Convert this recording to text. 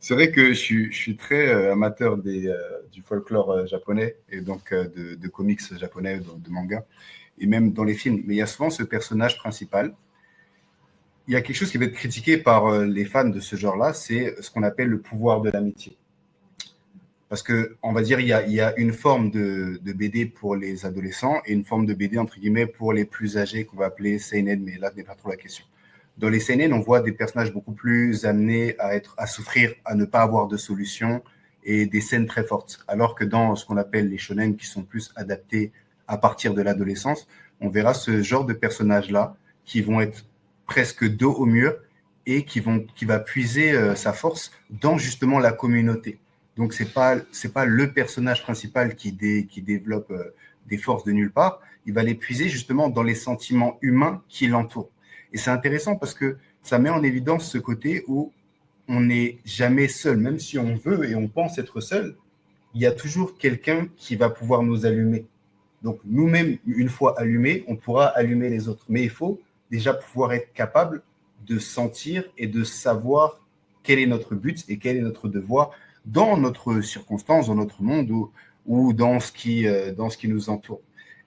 C'est vrai que je suis très amateur du folklore japonais et donc de comics japonais, de manga, et même dans les films. Mais il y a souvent ce personnage principal. Il y a quelque chose qui va être critiqué par les fans de ce genre-là, c'est ce qu'on appelle le pouvoir de l'amitié. Parce que, on va dire, il y a une forme de BD pour les adolescents et une forme de BD, entre guillemets, pour les plus âgés qu'on va appeler seinen, mais là, ce n'est pas trop la question. Dans les seinen, on voit des personnages beaucoup plus amenés à souffrir, à ne pas avoir de solution et des scènes très fortes. Alors que dans ce qu'on appelle les shonen, qui sont plus adaptés à partir de l'adolescence, on verra ce genre de personnages-là qui vont être presque dos au mur et qui va puiser sa force dans justement la communauté. Donc, c'est pas le personnage principal qui développe des forces de nulle part. Il va les puiser justement dans les sentiments humains qui l'entourent. Et c'est intéressant parce que ça met en évidence ce côté où on n'est jamais seul. Même si on veut et on pense être seul, il y a toujours quelqu'un qui va pouvoir nous allumer. Donc, nous-mêmes, une fois allumés, on pourra allumer les autres. Mais il faut déjà pouvoir être capable de sentir et de savoir quel est notre but et quel est notre devoir dans notre circonstance, dans notre monde ou dans ce qui nous entoure.